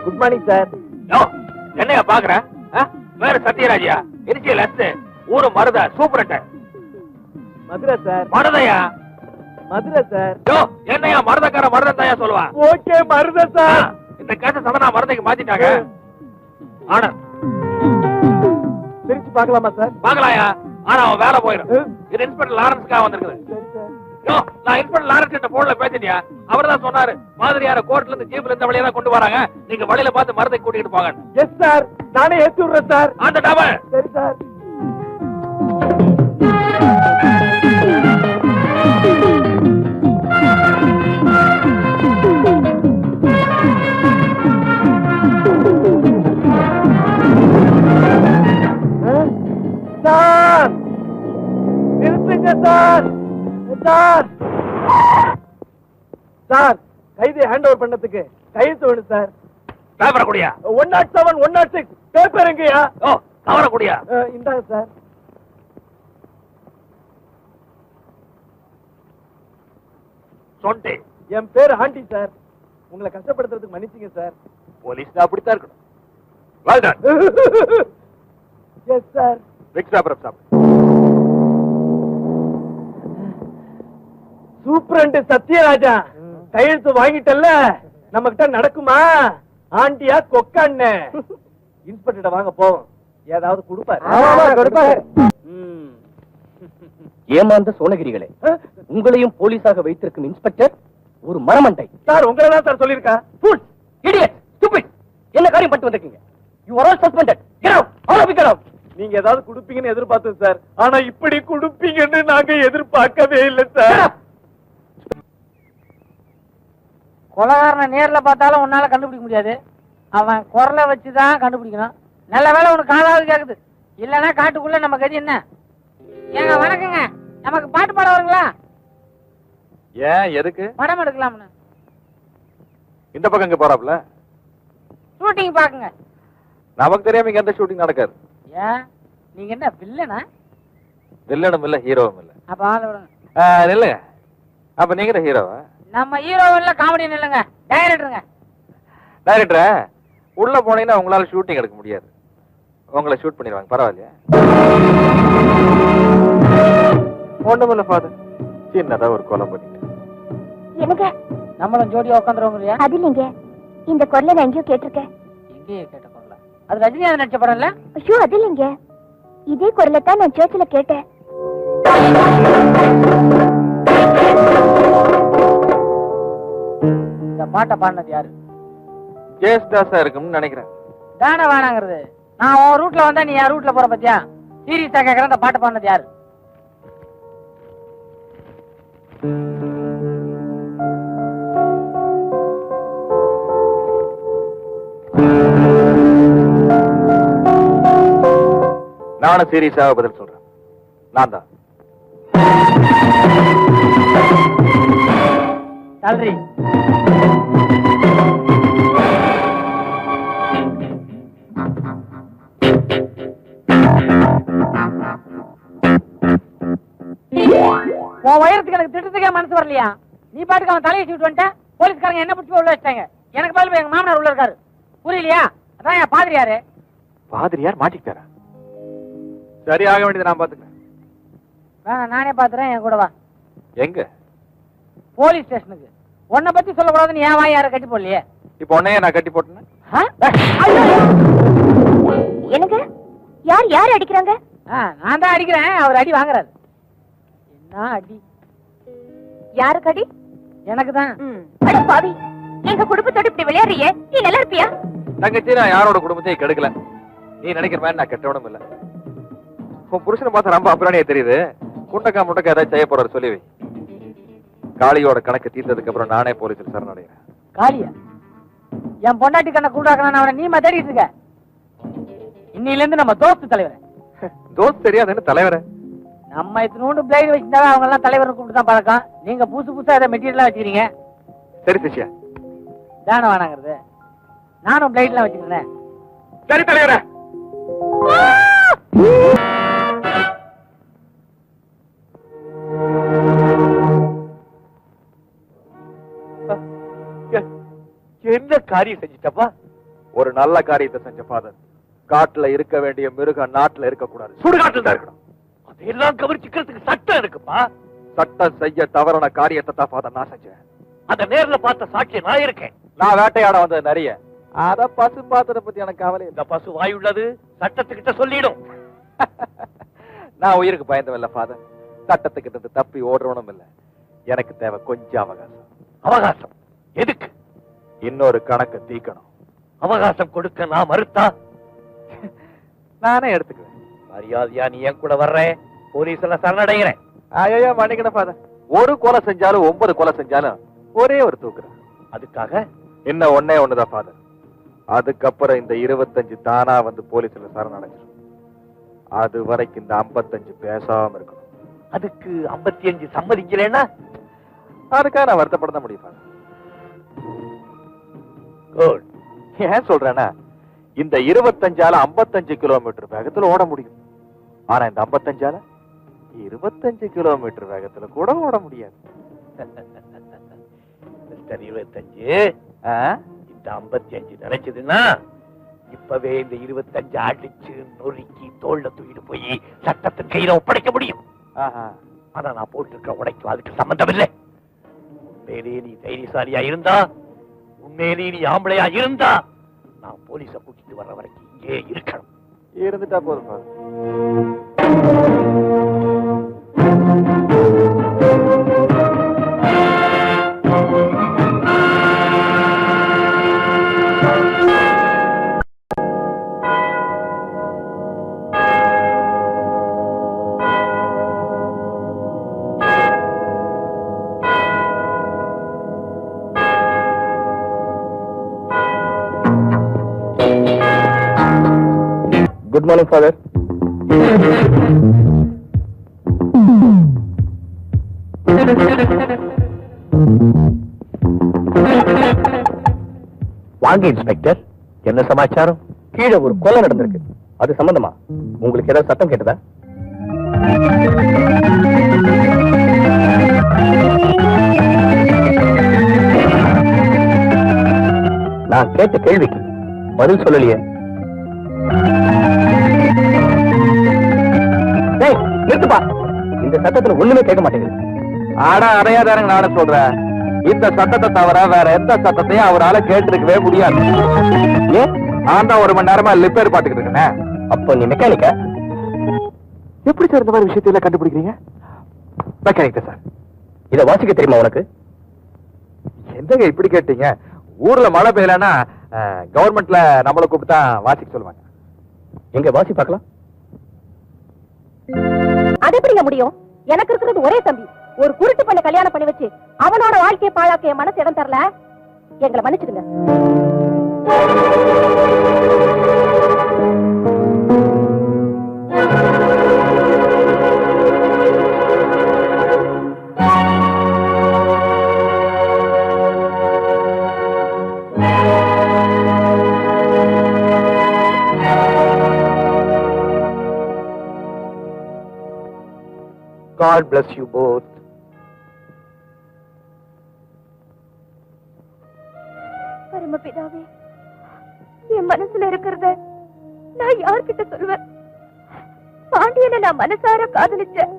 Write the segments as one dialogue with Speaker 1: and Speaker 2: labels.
Speaker 1: Good morning sir.
Speaker 2: என்னையா பாக்குற? வேற சத்யராஜியா? எரிச்சியல் அஸ்து ஊரு மருத சூப்பரட்ட
Speaker 1: மதுரை சார்.
Speaker 2: மருதையா?
Speaker 1: மதுரை சார்.
Speaker 2: என்னையா மருதக்கார மருதன் தாயா சொல்லுவா?
Speaker 1: ஓகே மருத சார்.
Speaker 2: இந்த கேச சதனா மருதைக்கு மாத்திட்டாங்க. ஆனா
Speaker 1: பிரிச்சு பார்க்கலாமா சார்?
Speaker 2: பாக்கலாயா, ஆனா அவன் வேலை போயிடும். இது இன்ஸ்பெக்டர் லாரன்ஸ்க்காக வந்திருக்குது. நான் இன்ஸ்பெக்டர் லாரன்ஸ் கிட்ட போன்ல பேசிட்டியா? அவர் தான் சொன்னாரு மாதிரியார கோர்ட்ல இருந்து ஜீப்ல இந்த வழியா தான் கொண்டு வராங்க, நீங்க வழியில பார்த்து மருதை கூட்டிட்டு போங்க.
Speaker 1: எஸ் சார், நானே ஏத்தி விடுறேன் சார்.
Speaker 2: அந்த டபுள்.
Speaker 1: சரி சார். சார் நிறுத்துங்க சார். சார் சார் கைதி ஹேண்ட் ஓவர் பண்ணதுக்கு கையெழுத்து வேணும் சார்.
Speaker 2: பேப்பரை குடியா?
Speaker 1: 107 106 பேப்பர் எங்கயா?
Speaker 2: கவரை குடியா?
Speaker 1: இந்தாங்க சார்.
Speaker 2: சொன்ன
Speaker 1: என் பேரு ஆண்டி சார். உங்களை கஷ்டப்படுத்துறதுக்கு மன்னிச்சுங்க சார்.
Speaker 2: போலீஸ் அப்படித்தான் இருக்கணும். Well done.
Speaker 1: Yes sir.
Speaker 2: பிக் சாப்பிடு சாப்பிடு.
Speaker 1: சூப்பரண்ட் சத்யராஜா கையெழுத்து வாங்கிட்டல்ல, நம்ம கிட்ட நடக்குமா? ஆண்டியா கொக்கான்னு இன்ஸ்பெக்டர் வாங்க போவோம், ஏதாவது கொடுப்பாரு.
Speaker 3: ஏமாந்த சோழகிரிகளே, உங்களையும் போலீஸாக வைத்திருக்கும் இன்ஸ்பெக்டர் ஒரு மரமண்டை.
Speaker 1: சார் உங்களை தான் சார் சொல்லியிருக்கா.
Speaker 3: என்ன காரியம் பண்ணிட்டு வந்திருக்கீங்க? You are all suspended. Get out. All of you get out.
Speaker 1: நீங்க ஏதாவது கொடுப்பீங்கன்னு எதிர்பார்த்தோம் சார், ஆனா இப்படி கொடுப்பீங்கன்னு நாங்க எதிர்பார்க்கவே இல்லை சார்.
Speaker 4: கொலகாரனை நேர்ல பார்த்தாலும் உன்னால கண்டுபிடிக்க முடியாது, அவன் குரலை வச்சுதான் கண்டுபிடிக்கணும். நல்ல வேலை உனக்கு காதாவது கேக்குது, இல்லன்னா காட்டுக்குள்ள நம்ம கதி என்ன? ஏங்க வணக்கங்க, நமக்கு பாட்டு பாட வருங்களா?
Speaker 2: ஏன் எதுக்கு?
Speaker 4: படம் எடுக்கலாம்னு.
Speaker 2: இந்த பக்கம் இங்க போறாப்ல
Speaker 4: ஷூட்டிங் பாக்குங்க.
Speaker 2: நமக்கு தெரியாம இங்க எந்த ஷூட்டிங் நடக்காது.
Speaker 4: ஏன் நீங்க என்ன வில்லனா?
Speaker 2: வில்லனும் இல்ல ஹீரோவும் இல்ல.
Speaker 4: அப்ப ஆள விடுங்க.
Speaker 2: இல்ல அப்ப நீங்க தான் ஹீரோவா?
Speaker 4: நம்ம ஹீரோ இல்ல, காமெடியன் இல்லங்க, டைரக்டருங்க.
Speaker 2: டைரக்டரா? உள்ள போனீங்கன்னா உங்களால ஷூட்டிங் எடுக்க முடியாது, உங்களை ஷூட் பண்ணிடுவாங்க. பரவாயில்லையா? ஒண்ணுமில்ல ஃபாதர், சின்னதா ஒரு கொலை பண்ணிட்டேன்.
Speaker 5: எனக்கு
Speaker 4: நம்மளும் ஜோடியா உட்காந்துருவோம் இல்லையா?
Speaker 5: அது இல்லைங்க, இந்த குரலை நான் எங்கேயோ கேட்டிருக்கேன்.
Speaker 4: எங்கேயே கேட்ட குரல? அது ரஜினிகாந்த் நடிச்ச படம் இல்ல?
Speaker 5: ஐயோ அது இல்லைங்க, இதே குரலை தான் நான் சர்ச்சில் கேட்டேன்.
Speaker 4: இந்த பாட்டை பாடினது யாரு?
Speaker 2: ஜேஸ்தாஸா இருக்கும்னு நினைக்கிறேன்.
Speaker 4: தானே வேணாங்கிறது. நான் உன் ரூட்ல வந்தா நீ என் ரூட்ல போற பத்தியா? சீரியஸா கேக்குறேன், இந்த பாட்டை பாடினது யாரு?
Speaker 2: நானும் சீரியஸாக பதில் சொல்றேன், நான் தான்.
Speaker 4: நன்றி. உன் உயரத்துக்கு எனக்கு திட்டத்துக்கே மனசு வரலையா? நீ பாட்டுக்கு அவன் தலையை சீட்டு வந்துட்ட, போலீஸ்காரங்க என்ன பிடிச்சி உள்ள வச்சிட்டாங்க. எனக்கு பதில் எங்க மாமனார் உள்ள இருக்காரு, புரியலையா? அதான் என் பாதிரியாரு.
Speaker 2: பாதிரியார் மாட்டிக்கிட்டாரா? சரி, ஆக வேண்டியது நான் பாத்துக்கிறேன்.
Speaker 4: வேணாம், நானே பாத்துறேன், என் கூட வா.
Speaker 2: எங்க?
Speaker 4: போலீஸ் ஸ்டேஷனுக்கு. உன்னை பத்தி சொல்லக்கூடாதுன்னு ஏன் வாய் யார கட்டி போடலையே?
Speaker 2: இப்ப உன்னையே நான் கட்டி போட்டேன்.
Speaker 5: எனக்கு யார் யார் அடிக்கிறாங்க?
Speaker 4: நான் தான் அடிக்கிறேன், அவர் அடி வாங்குறாரு. என்ன அடி?
Speaker 5: யாருக்கு அடி?
Speaker 4: எனக்கு தான்.
Speaker 5: அட பாவி, எங்க குடும்பத்தோட இப்படி விளையாடுறியே, நீ நல்லா இருப்பியா?
Speaker 2: தங்கச்சி, நான் யாரோட குடும்பத்தையும் கெடுக்கல. நீ நினைக்கிற மாதிரி நான் கெட்டவனும் இல்ல. உன் புருஷனை பார்த்தா ரொம்ப அப்புறானே தெரியுது. முண்டக்கா முண்டக்கா ஏதாவது செய்ய போறாரு சொல்லி வை. காளியோட கணக்கு தீர்த்ததுக்கு அப்புறம் நானே போலீஸில் சரணடைகிறேன்.
Speaker 4: காளியா? என் பொண்டாட்டி கண்ணை கூடாக்கணும் அவனை நீ தேடிட்டு இருக்க. இன்னில இருந்து நம்ம தோஸ்து தலைவர்.
Speaker 2: தோஸ்து தெரியாதுன்னு தலைவர.
Speaker 4: நம்ம இத்தனோண்டு பிளைட் வச்சிருந்தா அவங்க எல்லாம் தலைவர் கூப்பிட்டு தான் பழக்கம். நீங்க புதுசு புதுசா ஏதாவது மெட்டீரியலா வச்சுக்கிறீங்க.
Speaker 2: சரி சிஷ்யா,
Speaker 4: தானே வேணாங்கிறது. நானும் பிளைட்லாம் வச்சுக்கிறேன்.
Speaker 2: சரி தலைவர.
Speaker 1: என்ன காரியம் செஞ்சிட்டப்பா?
Speaker 2: ஒரு நல்ல காரியத்தை செஞ்ச ஃபாதர். காட்டுல இருக்க வேண்டிய மிருகம் நாட்டுல இருக்க கூடாது,
Speaker 1: சுடுகாட்டுல தான் இருக்கணும். அதையெல்லாம் கவனிச்சுக்கிறதுக்கு சட்டம் இருக்குப்பா.
Speaker 2: சட்டம் செய்ய தவறான காரியத்தை தான் ஃபாதர் நான் செஞ்சேன்.
Speaker 1: அத நேர்ல பார்த்த சாட்சியம் நான் இருக்கேன்.
Speaker 2: நான் வேட்டையாட வந்தது நிறைய, அத பசு பார்த்ததை பத்தி எனக்கு கவலை இல்லை.
Speaker 1: இந்த பசு வாயுள்ளது சட்டத்துக்கிட்ட சொல்லிடும்.
Speaker 2: நான் உயிருக்கு பயந்தவல்ல ஃபாதர், சட்டத்துக்கிட்ட இருந்து தப்பி ஓடுறவனும் இல்ல. எனக்கு தேவை கொஞ்சம் அவகாசம்.
Speaker 1: அவகாசம் எதுக்கு?
Speaker 2: இன்னொரு கணக்கு தீக்கணும்.
Speaker 1: அவகாசம் கொடுக்க நான் மறுத்தா
Speaker 2: நானே எடுத்துக்குவேன்.
Speaker 1: மரியாதையா நீ என் கூட வர்ற, போலீஸ்ல சரணடைகிறேன்.
Speaker 2: ஐயோ மன்னிக்கணும் ஃபாதர், ஒரு கொலை செஞ்சாலும் 9 கொலை செஞ்சாலும் ஒரே ஒரு தூக்குறேன்.
Speaker 1: அதுக்காக
Speaker 2: என்ன ஒன்னே ஒண்ணுதான் ஃபாதர். அதுக்கப்புறம் இந்த 25 தானா வந்து போலீஸ்ல சரணடைஞ்சிடும். அது வரைக்கும் இந்த 55 பேசாம இருக்கணும்.
Speaker 1: அதுக்கு 55 சம்மதிக்கலன்னா
Speaker 2: அதுக்காக நான் வருத்தப்பட தான் முடியும் ஃபாதர்.
Speaker 1: குட்.
Speaker 2: ஏன் சொல்றேன்னா, இந்த 25ஆல 55 கிலோமீட்டர் வேகத்துல ஓட முடியும். ஆனா இந்த 55ஆல 25 கிலோமீட்டர் வேகத்துல கூட ஓட முடியாது.
Speaker 1: மிஸ்டர் 25, இந்த 55 நினைச்சதுன்னா இப்பவே இந்த 25 அடிச்சு நொறுக்கி தோல்ல தூக்கிட்டு போய் சட்டத்தின் கையில ஒப்படைக்க முடியும். ஆனா நான் போட்டிருக்க உடைக்கும் அதுக்கு சம்பந்தம் இல்லை. உண்மையிலே நீ தைரியசாலியா இருந்தா, உண்மையிலே நீ ஆம்பளையா இருந்தா, நான் போலீஸ கூட்டிட்டு வர்ற வரைக்கும் இங்கே இருக்கணும்.
Speaker 2: இருந்துட்டா போதும் ஃபாதர்.
Speaker 3: Good morning father.
Speaker 1: வாங்க இன்ஸ்பெக்டர், என்ன சமாச்சாரம்?
Speaker 3: கீழே ஒரு கொலை நடந்திருக்கு, அது சம்பந்தமா உங்களுக்கு ஏதாவது சத்தம் கேட்டதா? நான் கேட்ட கேள்விக்கு பதில் சொல்லலையே. நிறுத்துப்பா, இந்த சத்தத்துல ஒண்ணுமே கேட்க மாட்டேங்குது.
Speaker 2: ஆனா அடையாதாரங்க நானே சொல்றேன், இந்த சட்டத்தை தவிர வேற எந்த சட்டத்தையும் அவரால கேட்டிருக்கவே முடியாது. ஏன்? நான் தான் 1 மணி நேரமா லிப்பேர் பாத்துக்கிட்டு இருக்கேன்.
Speaker 3: அப்ப நீ மெக்கானிக்க?
Speaker 2: எப்படி சார் இந்த மாதிரி விஷயத்தையெல்லாம் கண்டுபிடிக்கிறீங்க? Mechanic sir.
Speaker 3: இதை வாசிக்க தெரியுமா உனக்கு?
Speaker 2: எந்தங்க இப்படி கேட்டீங்க? ஊர்ல மழை பெய்யலன்னா கவர்மெண்ட்ல நம்மளை கூப்பிட்டா வாசிக்க சொல்லுவாங்க.
Speaker 3: எங்க வாசி பார்க்கலாம்.
Speaker 5: அது எப்படிங்க முடியும்? எனக்கு இருக்கிறது ஒரே தம்பி. ஒரு குருட்டு பண்ண கல்யாணம் பண்ணி வச்சு அவனோட வாழ்க்கையை பாழாக்க என் மனசு இடம் தரல. எங்களை மன்னிச்சிடுங்க.
Speaker 1: God bless you both.
Speaker 5: பரமபிதாவே, என் மனசுல இருக்கிறத நான் யார்கிட்ட சொல்வேன்? பாண்டியனை நான் மனசார காதலிச்சேன்.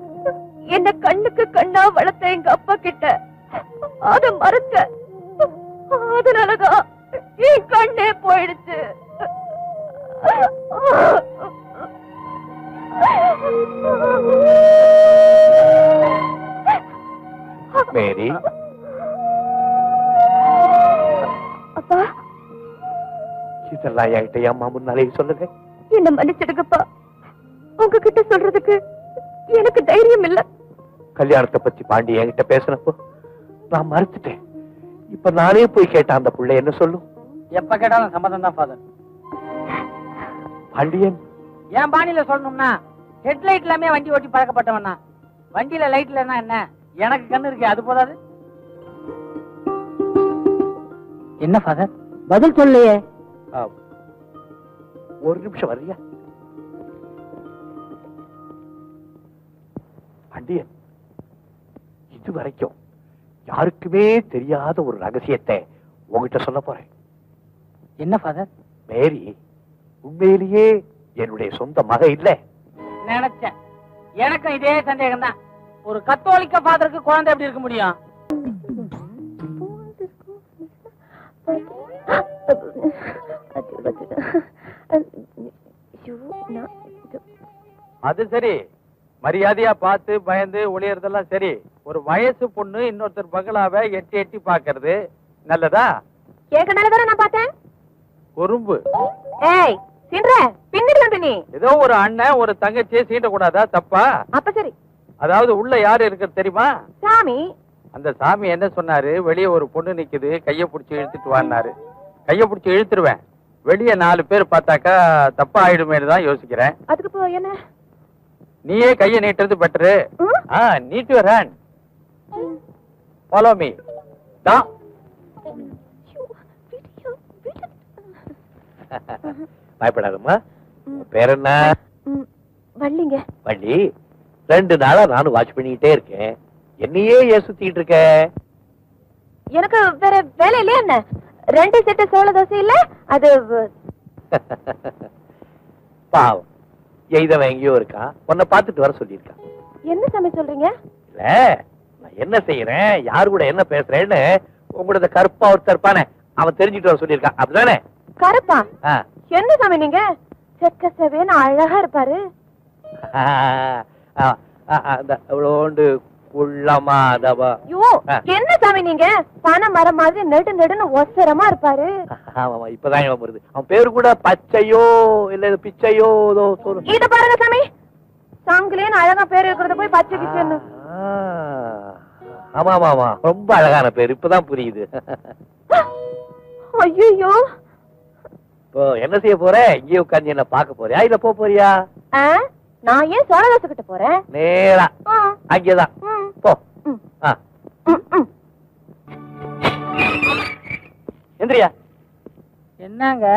Speaker 5: என்ன கண்ணுக்கு கண்ணா வளர்த்த எங்க அப்பா கிட்ட அத மறைச்ச. அதனாலதான் என் கண்ணே போயிடுச்சு.
Speaker 1: மேரி,
Speaker 5: அப்பா,
Speaker 1: இதெல்லாம் என்கிட்ட அம்மா முன்னாலே சொல்லுங்க.
Speaker 5: என்ன மன்னிச்சிடுங்கப்பா. உங்ககிட்ட சொல்றதுக்கு எனக்கு தைரியம் இல்ல.
Speaker 1: கல்யாணத்தை பத்தி பாண்டி என்கிட்ட பேசினப்போ நான் மறுத்துட்டேன். இப்ப நானே போய் கேட்டேன், அந்த புள்ள என்ன சொல்லும்?
Speaker 4: எப்ப கேட்டாலும் சம்மதம் தான் ஃபாதர்.
Speaker 1: பாண்டியன்
Speaker 4: என் பாணியில சொல்லணும்னா ஹெட்லைட் எல்லாமே வண்டி ஓட்டி பழக்கப்பட்டவனா. வண்டியில லைட் இல்லைன்னா என்ன? எனக்கு கண்ணு இருக்கு, அது போதாது. என்ன ஃபாதர் பதில் சொல்லையே?
Speaker 1: ஒரு நிமிஷம் வர்றியா? பாண்டியன், இதுவரைக்கும் யாருக்குமே தெரியாத ஒரு ரகசியத்தை உங்ககிட்ட சொல்ல போறேன்.
Speaker 4: என்ன ஃபாதர்?
Speaker 1: மேரி உண்மையிலேயே என்னுடைய சொந்த மக இல்ல.
Speaker 4: நினைச்சேன். எனக்கும் இதே சந்தேகம் தான். ஒரு கத்தோலிக்க ஃபாதருக்கு குழந்தை எப்படி இருக்க முடியும்?
Speaker 3: அது சரி, மரியாதையா பார்த்து பயந்து ஒளியறதெல்லாம் சரி. ஒரு வயசு பொண்ணு இன்னொருத்தர் பங்களாவை எட்டி எட்டி பாக்குறது நல்லதா?
Speaker 5: கேட்கனாலதானே நான் பார்த்தேன்.
Speaker 3: குறும்பு.
Speaker 5: ஏய் சின்ற பின்னாடி வந்து நீ.
Speaker 3: ஏதோ ஒரு அண்ணன் ஒரு தங்கச்சியை சீண்ட கூடாதா? தப்பா?
Speaker 5: அப்ப சரி.
Speaker 3: அதாவது உள்ள யாரு இருக்கிறது தெரியுமா?
Speaker 5: சாமி.
Speaker 3: அந்த சாமி என்ன சொன்னாரு? வெளியே ஒரு பொண்ணு நிக்குது, கைய புடிச்சு இழுத்துட்டு வான்னாரு. கைய புடிச்சு இழுத்துருவேன். வெளியே 4 பேர் பார்த்தாக்கா தப்பா ஆயிடுமேனு தான் யோசிக்கிறேன்.
Speaker 5: அதுக்கு இப்போ என்ன?
Speaker 3: நீயே கைய நீட்டுறது better. Need your hand. Follow me. டா.
Speaker 1: பயப்படாதம்மா. பேர் என்ன?
Speaker 5: வள்ளிங்க.
Speaker 1: வள்ளி, 2 நாளா நானும் வாட்ச் பண்ணிக்கிட்டே இருக்கேன். என்னையே ஏன் சுத்திட்டு இருக்க?
Speaker 5: எனக்கு வேற வேலை இல்லையா என்ன? 2 செட்டு சோள தோசை இல்ல அது.
Speaker 1: பாவம், எய்தவன் எங்கேயோ இருக்கான். உன்னை பார்த்துட்டு வர சொல்லியிருக்கான்.
Speaker 5: என்ன சாமி சொல்றீங்க?
Speaker 1: இல்ல, நான் என்ன செய்யறேன், யாரு கூட என்ன பேசுறேன்னு உங்களோட கருப்பா ஒருத்தர் இருப்பானே, அவன் தெரிஞ்சுட்டு வர சொல்லியிருக்கான். அப்படிதானே?
Speaker 5: கருப்பா? என்ன சாமி நீங்க? செக்க செவேன்னு அழகா இருப்பாரு.
Speaker 1: அவ்வளோண்டு குள்ளமா அதவா.
Speaker 5: ஐயோ, என்ன சாமி நீங்க? பனை மரம் மாதிரி நெடு நெடுன்னு ஒசரமா இருப்பாரு.
Speaker 1: ஆமா, இப்பதான் இவன் வருது. அவன் பேரு கூட பச்சையோ இல்ல பிச்சையோ
Speaker 5: இத பாருங்க சாமி, சாங்கிலேன்னு அழகா பேர் இருக்கிறத போய் பச்சை கிச்சன்னு.
Speaker 1: ஆமா ஆமா ஆமா, ரொம்ப அழகான பேர். இப்பதான் புரியுது.
Speaker 5: ஐயோ,
Speaker 1: இப்போ என்ன செய்ய போற? இங்கே உட்கார்ந்து என்ன பாக்க போறியா இல்ல போறியா?
Speaker 5: நான் ஏன் சோழதாசு கிட்ட போறேன்?
Speaker 1: நேரா அங்கேதான் போ.
Speaker 3: எந்திரியா.
Speaker 4: என்னங்க,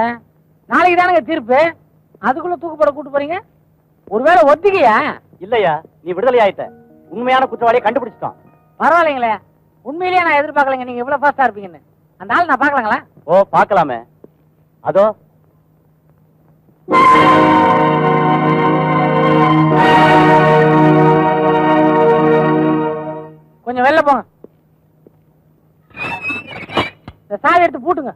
Speaker 4: நாளைக்கு தானங்க தீர்ப்பு, அதுக்குள்ள தூக்குப்பட கூட்டு போறீங்க? ஒருவேளை ஒத்திக்கையா?
Speaker 3: இல்லையா, நீ விடுதலை ஆயிட்ட. உண்மையான குற்றவாளியை கண்டுபிடிச்சிட்டோம்.
Speaker 4: பரவாயில்லைங்களே, உண்மையிலேயே நான் எதிர்பார்க்கலைங்க நீங்க இவ்வளவு ஃபாஸ்டா இருப்பீங்கன்னு. அந்த ஆள் நான் பாக்கலாங்களா?
Speaker 3: ஓ, பாக்கலாமே. அதோ
Speaker 4: கொஞ்சம் வெளில போங்க. இந்த சாவி எடுத்து பூட்டுங்க.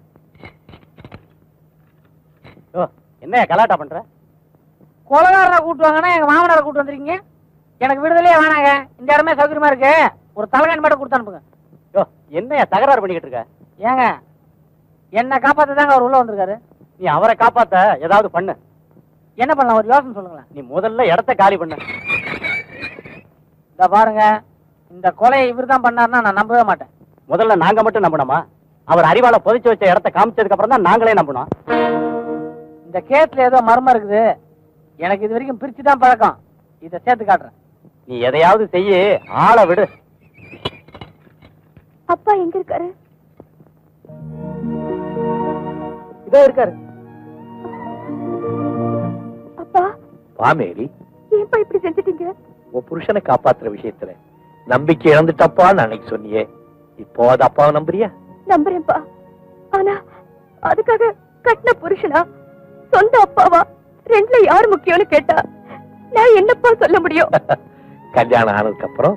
Speaker 3: என்ன கலாட்டா பண்ற?
Speaker 4: கொலகாரனை கூட்டு வாங்கன்னா எங்க மாமனாரை கூட்டு வந்திருக்கீங்க. எனக்கு விடுதலையே வேணாங்க, இந்த இடமே சௌகரியமா இருக்கு. ஒரு தலைகாணி மட்டும் கொடுத்து அனுப்புங்க.
Speaker 3: என்ன தகராறு பண்ணிக்கிட்டு இருக்க?
Speaker 4: ஏங்க, என்ன காப்பாத்த தாங்க அவர் உள்ள வந்திருக்காரு.
Speaker 3: நீ அவரை காப்பாத்த ஏதாவது பண்ணு.
Speaker 4: என்ன பண்ணலாம், ஒரு யோசனை சொல்லுங்களேன்.
Speaker 3: நீ முதல்ல இடத்த காலி பண்ணு.
Speaker 4: இந்த பாருங்க, இந்த கொலையை இவர் தான் பண்ணாருன்னா நான் நம்பவே மாட்டேன்.
Speaker 3: முதல்ல நாங்க மட்டும் நம்பணுமா? அவர் அறிவால புதைச்சு வச்ச இடத்த காமிச்சதுக்கு அப்புறம் தான் நாங்களே நம்பணும்.
Speaker 4: இந்த கேஸ்ல ஏதோ மர்மம் இருக்குது. எனக்கு இது வரைக்கும் பிரிச்சு தான் பழக்கம். இதை சேர்த்து காட்டுறேன்.
Speaker 3: நீ எதையாவது செய்ய, ஆளை விடு.
Speaker 5: அப்பா எங்க இருக்காரு?
Speaker 3: இதோ இருக்காரு.
Speaker 5: அப்பா.
Speaker 1: பாமேரி,
Speaker 5: ஏன்பா இப்படி செஞ்சிட்டீங்க?
Speaker 1: உன் புருஷனை காப்பாத்துற விஷயத்துல நம்பிக்கை இழந்துட்டப்பான்னு அன்னைக்கு சொன்னியே, இப்போ அது அப்பாவை நம்புறியா?
Speaker 5: நம்புறேன்ப்பா. ஆனா அதுக்காக கட்டின புருஷனா சொந்த அப்பாவா 2ல யார் முக்கியம்னு கேட்டா நான் என்னப்பா சொல்ல முடியும்?
Speaker 1: கல்யாணம் ஆனதுக்கு அப்புறம்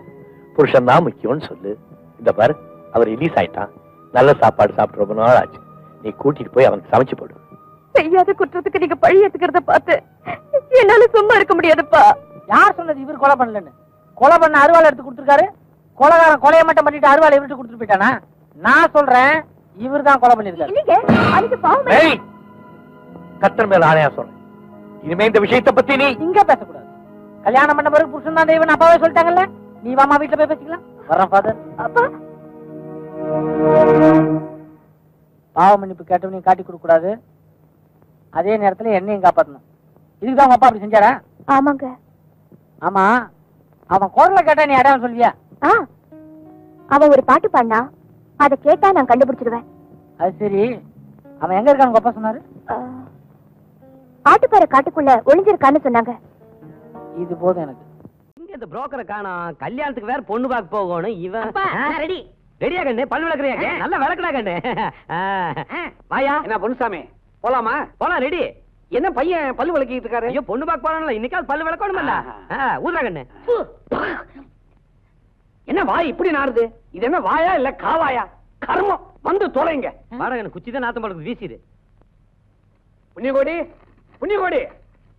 Speaker 1: புருஷன் தான் முக்கியம்னு சொல்லு. இந்த பாரு, அவர் ரிலீஸ் ஆயிட்டான். நல்ல சாப்பாடு சாப்பிட்டு ரொம்ப நாள் ஆச்சு. நீ கூட்டிட்டு போய் அவனுக்கு சமைச்சு போடு.
Speaker 5: செய்யாத குற்றத்துக்கு நீங்க பழி ஏத்துக்கிறத பார்த்து என்னால சும்மா இருக்க முடியாதுப்பா.
Speaker 4: யார் சொன்னது இவர் கொலை பண்ணலன்னு? கொலை பண்ண அருவாள் எடுத்து கொடுத்துருக்காரு. கொலைகாரன் கொலையை மட்டும் பண்ணிட்டு அருவாள் இவர்கிட்ட கொடுத்துட்டு போயிட்டானா? நான் சொல்றேன், இவர் தான் கொலை பண்ணிருக்காரு.
Speaker 5: இல்லைங்க, அதுக்கு பாவம்.
Speaker 1: கத்தர் மேல ஆணையா சொல்றேன், இனிமே இந்த விஷயத்தை பத்தி நீ
Speaker 4: இங்க பேசக்கூடாது. கல்யாணம் பண்ண பிறகு புருஷன் தான் தெய்வம் அப்பாவே சொல்லிட்டாங்கல்ல. நீ வாமா வீட்டுல போய் பேசிக்கலாம். வர்றேன் ஃபாதர்.
Speaker 5: அப்பா,
Speaker 4: பாவ மன்னிப்பு கேட்டவனையும் காட்டி கொடுக்க கூடாது, அதே நேரத்துல என்னையும் காப்பாத்தணும். இதுக்குதான் உங்க அப்பா அப்படி செஞ்சாரா?
Speaker 5: ஆமாங்க.
Speaker 4: ஆமா, அவன் குரலை கேட்டா நீ அடையாளம் சொல்வியா?
Speaker 5: அவன் ஒரு பாட்டு பாடினா அதை கேட்டா நான் கண்டுபிடிச்சிடுவேன்.
Speaker 4: அது சரி, அவன் எங்க இருக்கான்னு அப்பா சொன்னாரு?
Speaker 5: ஆட்டுப்பாறை காட்டுக்குள்ள ஒளிஞ்சிருக்கான்னு சொன்னாங்க.
Speaker 4: இது போதும் எனக்கு.
Speaker 6: இங்க இந்த புரோக்கரை காணோம். கல்யாணத்துக்கு வேற பொண்ணு பார்க்க போகணும். இவன் ரெடி. ரெடியா கண்ணு பல் விளக்குறியா நல்லா விளக்குடா கண்ணு வாயா
Speaker 7: என்ன பொன்னுசாமி போலாமா?
Speaker 6: போலாம் ரெடி
Speaker 7: என்ன பையன் பல்லு விளக்கிட்டு இருக்காரு?
Speaker 6: ஐயோ பொண்ணு பார்க்க போறான்ல இன்னைக்காவது பல்லு விளக்கணும்ல ஊதுறா கண்ணு
Speaker 7: என்ன வாய் இப்படி நாறுது? இது என்ன வாயா இல்ல காவாயா? கர்மம் வந்து தொலைங்க.
Speaker 6: வாடா கண்ணு குச்சி தான் நாத்தம் பழகுது வீசிடு.
Speaker 7: புண்ணியகோடி புண்ணியகோடி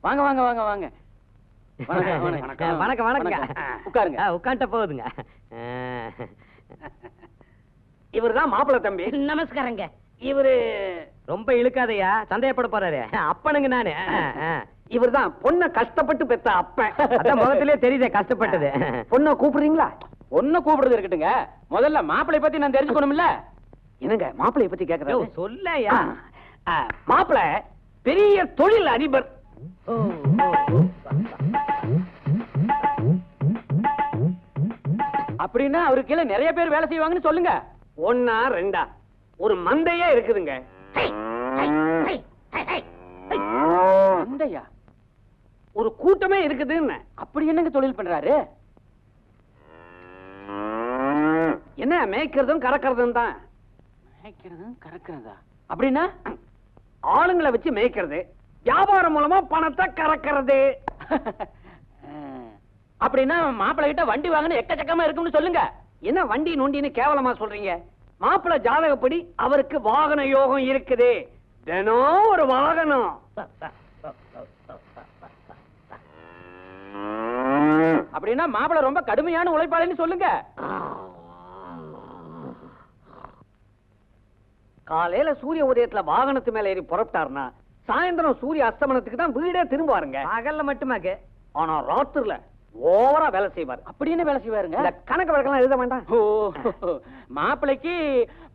Speaker 3: வாங்க வாங்க வாங்க வாங்க.
Speaker 6: வணக்கம் வணக்கங்க.
Speaker 7: உட்காருங்க.
Speaker 6: உட்காந்துட்ட போகுதுங்க.
Speaker 7: இவர்தான் மாப்பிள்ளை தம்பி.
Speaker 4: நமஸ்காரங்க.
Speaker 7: இவரு
Speaker 6: ரொம்ப இழுக்காதையா சந்தேகப்பட போறாரு. அப்பனுங்க நானு.
Speaker 7: இவர்தான் பொண்ண கஷ்டப்பட்டு பெத்த அப்பன்.
Speaker 6: அதான் முகத்திலே தெரியுதே கஷ்டப்பட்டது.
Speaker 7: பொண்ணை கூப்பிடுறீங்களா?
Speaker 3: ஒண்ணு கூப்பிடுறது இருக்கட்டுங்க, முதல்ல மாப்பிளை பத்தி நான் தெரிஞ்சுக்கணும்ல.
Speaker 7: என்னங்க மாப்பிள்ளைய பத்தி கேக்குறாரு?
Speaker 6: சொல்லையா.
Speaker 7: மாப்பிள்ளை பெரிய தொழில் அதிபர்.
Speaker 3: அப்படின்னா அவருக்கு கீழே நிறைய பேர் வேலை செய்வாங்கன்னு சொல்லுங்க.
Speaker 7: ஒன்னா ரெண்டா ஒரு மந்தையே இருக்குதுங்க.
Speaker 3: மந்தையா?
Speaker 7: ஒரு கூட்டமே இருக்குதுன்னு.
Speaker 3: அப்படி என்னங்க தொழில் பண்றாரு?
Speaker 7: என்ன மேய்க்கிறதும் கறக்கிறதும் தான்.
Speaker 3: மேய்க்கிறதும் கறக்கிறதா? அப்படின்னா
Speaker 7: ஆளுங்களை வச்சு மேய்க்கிறது, வியாபாரம் மூலமா பணத்தை கறக்கிறது.
Speaker 3: அப்படின்னா மாப்பிள்ளை கிட்ட வண்டி வாங்கன்னு எக்கச்சக்கமா இருக்கும்னு சொல்லுங்க.
Speaker 7: என்ன வண்டி நொண்டின்னு கேவலமா சொல்றீங்க? மாப்பிள்ளை ஜாதகப்படி அவருக்கு வாகன யோகம் இருக்குது. தினம் ஒரு வாகனம்.
Speaker 3: அப்படின்னா மாப்பிள்ளை ரொம்ப கடுமையான உழைப்பாளின்னு சொல்லுங்க.
Speaker 7: காலையில சூரிய உதயத்துல வாகனத்து மேல ஏறி புறப்பட்டாருன்னா சாயந்தரம் சூரிய அஸ்தமனத்துக்கு தான் வீடே திரும்புவாருங்க.
Speaker 6: பகல்ல மட்டுமாக்கு.
Speaker 7: ஆனா ராத்திரில ஓவரா வேலை செய்வார்.
Speaker 3: அப்படி என்ன வேலை செய்வாருங்க?
Speaker 7: இந்த கணக்கு வழக்கெல்லாம் எழுத வேண்டாம்.
Speaker 3: ஓ, மாப்பிள்ளைக்கு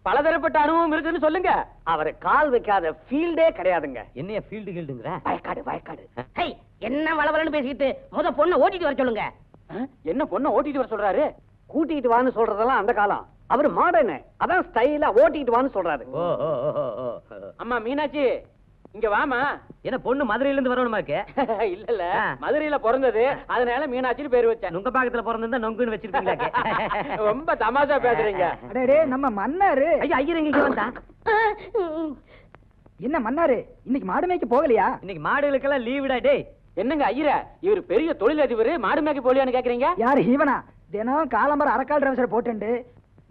Speaker 3: பலதரப்பட்ட அனுபவம் இருக்குன்னு சொல்லுங்க.
Speaker 7: அவரு கால் வைக்காத ஃபீல்டே கிடையாதுங்க.
Speaker 6: என்னைய ஃபீல்டு கீல்டுங்கற?
Speaker 7: வயக்காடு வயக்காடு.
Speaker 4: என்ன வளவலன்னு பேசிட்டு முத பொண்ணை ஓட்டிட்டு வர சொல்லுங்க.
Speaker 3: என்ன பொண்ணை ஓட்டிட்டு வர சொல்றாரு?
Speaker 7: கூட்டிட்டு வான்னு சொல்றதெல்லாம் அந்த காலம். அவரு மாடர்ன், அதான் ஸ்டைலா ஓட்டிட்டு வான்னு சொல்றாரு.
Speaker 3: அம்மா மீனாட்சி இங்க வாமா.
Speaker 6: என்ன பொண்ணு மதுரையில இருந்து வரணுமாக்கு?
Speaker 3: இல்ல இல்ல, மதுரையில பிறந்தது, அதனால மீனாட்சின்னு பேர் வச்சேன்.
Speaker 6: நுங்க பாக்கத்துல பிறந்திருந்தா நொங்குன்னு வச்சிருப்பீங்களா?
Speaker 3: ரொம்ப தமாஷா பேசுறீங்க.
Speaker 8: நம்ம மன்னாரு.
Speaker 6: ஐயா ஐயர் இங்க வந்தா.
Speaker 8: என்ன மன்னாரு இன்னைக்கு மாடு மேய்க்க போகலையா?
Speaker 6: இன்னைக்கு மாடுகளுக்கெல்லாம் லீவுடா டேய்.
Speaker 3: என்னங்க ஐயர, இவர் பெரிய தொழிலதிபர், மாடு மேய்க்க போலியான்னு கேக்குறீங்க?
Speaker 8: யாரு இவனா? தினம் காலம்பரம் அரக்கால் டிரைவரை போட்டுண்டு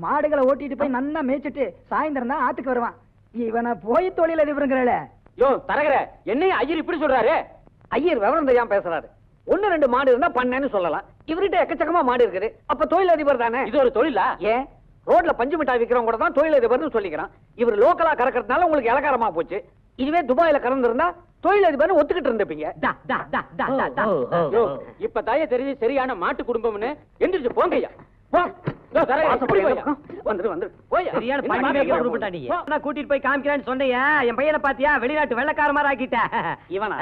Speaker 8: மாடுகளை ஓட்டிட்டு போய் நன்னா மேய்ச்சிட்டு சாயந்தரம் தான் ஆத்துக்கு வருவான். இவனை போய் தொழிலதிபருங்கிறல.
Speaker 3: யோ தரகர, என்னைய ஐயர் இப்படி சொல்றாரு?
Speaker 7: ஐயர் விவரம் தெரியாம பேசுறாரு. ஒன்னு ரெண்டு மாடு இருந்தா பண்ணேன்னு சொல்லலாம். இவர்கிட்ட எக்கச்சக்கமா மாடு இருக்குது. அப்ப தொழிலதிபர் தானே.
Speaker 3: இது ஒரு தொழிலா?
Speaker 7: ஏன் ரோட்ல பஞ்சு மிட்டாய் விக்கிறவங்க கூட தான் தொழிலதிபர்னு சொல்லிக்கிறான். இவர் லோக்கலா கறக்கிறதுனால உங்களுக்கு இலக்காரமா போச்சு. இதுவே துபாயில கறந்திருந்தா தொழிலதிபர் ஒத்துக்கிட்டு இருந்துப்பீங்க.
Speaker 3: யோ, இப்ப தாய தெரிஞ்சு சரியான மாட்டு குடும்பம்னு எந்திரிச்சு போங்கய்யா. போ. யோ, தரகரே, இப்படி போய்யா.
Speaker 7: வந்துரு வந்துரு.
Speaker 3: போய்யா.
Speaker 6: சரியான பண்ணி மேய்க்க குடும்பம்டா நீ. நான் கூட்டிட்டு போய் காமிக்கிறேன்னு சொன்னையா? என் பையனை பாத்தியா? வெளிநாட்டு வெள்ளைக்கார மாதிரி ஆக்கிட்ட.
Speaker 7: இவனா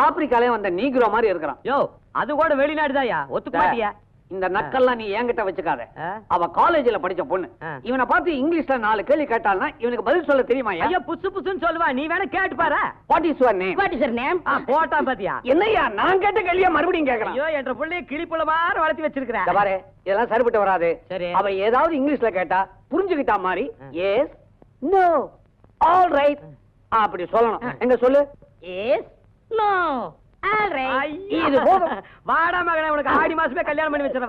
Speaker 7: ஆப்பிரிக்காலே வந்த நீக்ரோ மாதிரி இருக்கிறான்.
Speaker 6: யோ அது கூட வெளிநாடுதாயா? ஒத்துக்க மாட்டியா?
Speaker 7: இந்த நக்கல்லாம் நீ என்கிட்ட வச்சுக்காத. அவ காலேஜ்ல படிச்ச பொண்ணு. இவனை பார்த்து இங்கிலீஷ்ல 4 கேள்வி கேட்டால்னா இவனுக்கு பதில் சொல்ல தெரியுமா?
Speaker 6: ஐயா புசு புசுன்னு சொல்லுவா. நீ வேணா கேட்டு பாரு.
Speaker 7: What is your name?
Speaker 4: What is your name?
Speaker 6: போட்டா பாத்தியா?
Speaker 7: என்னய்யா நான் கேட்ட கேள்வியா மறுபடியும் கேக்குறான்.
Speaker 6: ஐயோ என்ற புள்ளைய கிளிப்புல மாதிரி வளர்த்தி வச்சிருக்கேன்.
Speaker 7: இந்த பாரு இதெல்லாம் சரிப்பட்டு வராது.
Speaker 6: சரி.
Speaker 7: அவ ஏதாவது இங்கிலீஷ்ல கேட்டா புரிஞ்சுக்கிட்டா மாதிரி எஸ் நோ ஆல் ரைட் அப்படி சொல்லணும். எங்க சொல்லு.
Speaker 4: Yes no all right.
Speaker 7: இது போதும்.
Speaker 6: வாடா மகனே, உனக்கு ஆடி மாசமே கல்யாணம் பண்ணி வச்சிடறேன்.